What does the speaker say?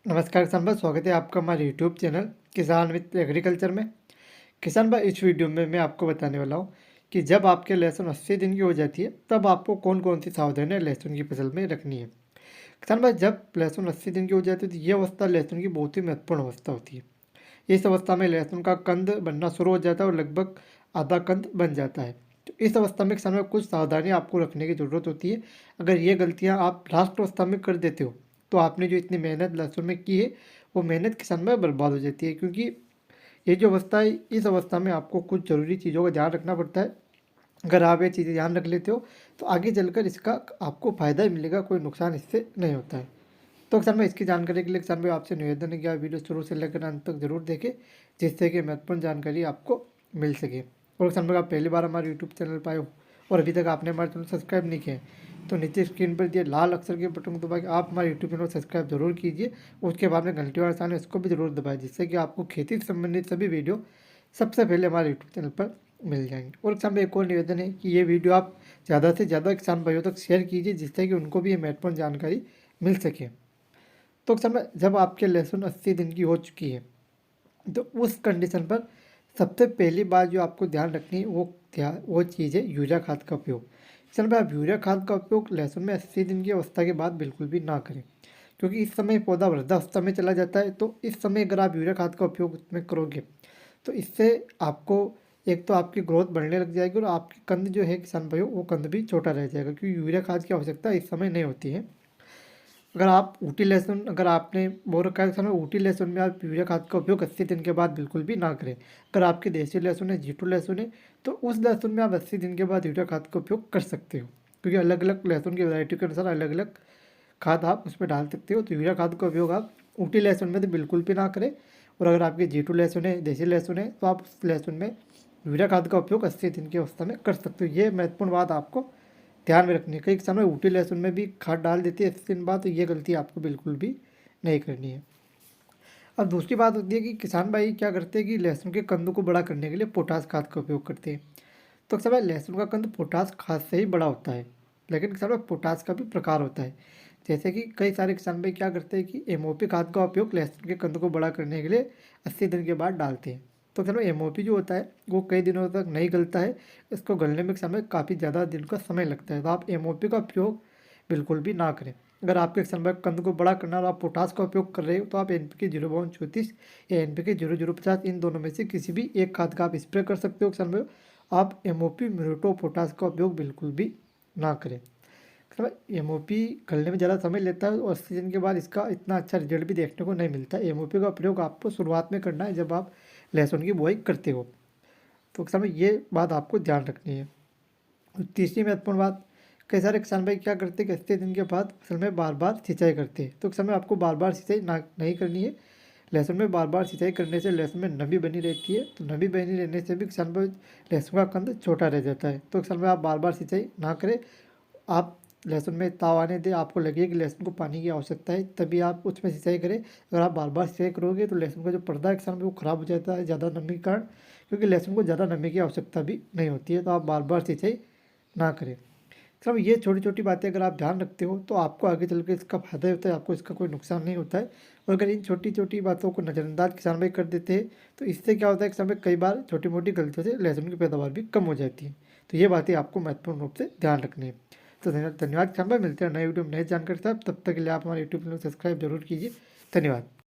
नमस्कार किसान भाई, स्वागत है आपका हमारे यूट्यूब चैनल किसान मित्र एग्रीकल्चर में। किसान भाई, इस वीडियो में मैं आपको बताने वाला हूँ कि जब आपके लहसुन 80 दिन की हो जाती है तब आपको कौन कौन सी सावधानियां लहसुन की फसल में रखनी है। किसान भाई, जब लहसुन 80 दिन की हो जाती है तो ये अवस्था लहसुन की बहुत ही महत्वपूर्ण अवस्था होती है। इस अवस्था में लहसुन का कंद बनना शुरू हो जाता है और लगभग आधा कंद बन जाता है। तो इस अवस्था में किसान भाई कुछ सावधानियां आपको रखने की ज़रूरत होती है। अगर ये गलतियां आप लास्ट अवस्था में कर देते हो तो आपने जो इतनी मेहनत लहसुन में की है वो मेहनत किसान भाई बर्बाद हो जाती है। क्योंकि ये जो अवस्था है, इस अवस्था में आपको कुछ ज़रूरी चीज़ों का ध्यान रखना पड़ता है। अगर आप ये चीज़ें ध्यान रख लेते हो तो आगे चलकर इसका आपको फ़ायदा ही मिलेगा, कोई नुकसान इससे नहीं होता है। तो किसान भाई, इसकी जानकारी के लिए किसान भाई आपसे निवेदन है कि आप वीडियो शुरू से लेकर अंत तक जरूर देखें, जिससे कि महत्वपूर्ण जानकारी आपको मिल सके। और किसान भाई, आप पहली बार हमारे यूट्यूब चैनल पर आए हो और अभी तक आपने हमारे चैनल सब्सक्राइब नहीं किया है तो नीचे स्क्रीन पर दिए लाल अक्षर के बटन को दबा के आप हमारे यूट्यूब चैनल को सब्सक्राइब जरूर कीजिए। उसके बाद में घंटी वाला निशान है, इसको भी जरूर दबाएं, जिससे कि आपको खेती से संबंधित सभी वीडियो सबसे पहले हमारे यूट्यूब चैनल पर मिल जाएंगे। और किसान भाई, एक और निवेदन है कि ये वीडियो आप ज़्यादा से ज़्यादा किसान भाइयों तक शेयर कीजिए, जिससे कि उनको भी ये महत्वपूर्ण जानकारी मिल सके। तो समय जब आपके लहसुन 80 दिन की हो चुकी है तो उस कंडीशन पर सबसे पहली बात जो आपको ध्यान रखनी है वो चीज़ है यूरिया खाद का उपयोग। चल भाई, आप यूरिया खाद का उपयोग लहसुन में 80 दिन की अवस्था के बाद बिल्कुल भी ना करें, क्योंकि इस समय पौधा वृद्धावस्था में चला जाता है। तो इस समय अगर आप यूरिया खाद का उपयोग उसमें करोगे तो इससे आपको एक तो आपकी ग्रोथ बढ़ने लग जाएगी और आपकी कंद जो है किसान भाइयों वो कंद भी छोटा रह जाएगा, क्योंकि यूरिया खाद की आवश्यकता इस समय नहीं होती है। अगर आप ऊटी लहसुन अगर आपने बो रखा है समय ऊटी लहसुन में आप यूरिया खाद का उपयोग 80 दिन के बाद बिल्कुल भी ना करें। अगर आपके देसी लहसुन है, जीटू लहसुन है, तो उस लहसुन में आप 80 दिन के बाद यूरिया खाद का उपयोग कर सकते हो, क्योंकि अलग अलग लहसुन की वैरायटी के अनुसार अलग अलग खाद आप उसमें डाल सकते हो। तो यूरिया खाद का उपयोग आप ऊटी लहसुन में तो बिल्कुल भी ना करें। और अगर आपके जीटू लहसुन है, देसी लहसुन है, तो आप उस लहसुन में यूरिया खाद का उपयोग 80 दिन की अवस्था में कर सकते हो। ये महत्वपूर्ण बात आपको ध्यान में रखनी है। कई किसान ऊटी लहसुन में भी खाद डाल देती है 80 दिन बाद, तो ये गलती आपको बिल्कुल भी नहीं करनी है। अब दूसरी बात होती है कि किसान भाई क्या करते हैं कि लहसुन के कंदों को बड़ा करने के लिए पोटास खाद का उपयोग करते हैं। तो किसान भाई, लहसुन का कंद पोटास खाद से ही बड़ा होता है, लेकिन किसान भाई पोटास का भी प्रकार होता है। जैसे कि कई सारे किसान भाई क्या करते हैं कि एमओपी खाद का उपयोग लहसुन के कंद को बड़ा करने के लिए 80 दिन के बाद डालते हैं। तो किसान भाई, एमओपी जो होता है वो कई दिनों तक नहीं गलता है, इसको गलने में किसान भाई काफ़ी ज़्यादा दिन का समय लगता है। तो आप एमओपी का उपयोग बिल्कुल भी ना करें। अगर आपके किसान भाई कंद को बड़ा करना और आप पोटास का उपयोग कर रहे हो तो आप एनपीके 0:34 या एनपीके 0:050 इन दोनों में से किसी भी एक खाद का आप स्प्रे कर सकते हो किसान भाई। आप एमओपी म्यूरेटो पोटास का उपयोग बिल्कुल भी ना करें। एमओपी गलने में ज़्यादा समय लेता है और सीजन के बाद इसका इतना अच्छा रिजल्ट भी देखने को नहीं मिलता। एमओपी का प्रयोग आपको शुरुआत में करना है जब आप लहसुन की बुआई करते हो। तो किसान भाई, ये बात आपको ध्यान रखनी है। और तीसरी महत्वपूर्ण बात, कई सारे किसान भाई क्या करते हैं कि 80 दिन के बाद फसल में बार बार सिंचाई करते हैं। तो किसान भाई, आपको बार बार सिंचाई ना नहीं करनी है। लहसुन में बार बार सिंचाई करने से लहसुन में नमी बनी रहती है, तो नमी बनी रहने से भी किसान भाई लहसुन का कंद छोटा रह जाता है। तो किसान भाई, आप बार बार सिंचाई ना करें। आप लहसुन में ताव आने दें, आपको लगे कि लहसुन को पानी की आवश्यकता है तभी आप उसमें सिंचाई करें। अगर आप बार बार सिंचाई करोगे तो लहसुन का जो पर्दा है किसान में वो ख़राब हो जाता है ज़्यादा नमी के कारण, क्योंकि लहसुन को ज़्यादा नमी की आवश्यकता भी नहीं होती है। तो आप बार बार सिंचाई ना करें। सब ये छोटी छोटी बातें अगर आप ध्यान रखते हो तो आपको आगे चल के इसका फायदा होता है, आपको इसका कोई नुकसान नहीं होता है। और अगर इन छोटी छोटी बातों को नज़रअंदाज किसान भाई कर देते हैं तो इससे क्या होता है, किसान भाई कई बार छोटी मोटी गलतियों से लहसुन की पैदावार भी कम हो जाती है। तो ये बातें आपको महत्वपूर्ण रूप से ध्यान रखनी है। तो धन्यवाद किसान भाई, मिलते हैं नए वीडियो में नई जानकारी के साथ। तब तक के लिए आप हमारे यूट्यूब चैनल सब्सक्राइब जरूर कीजिए। धन्यवाद।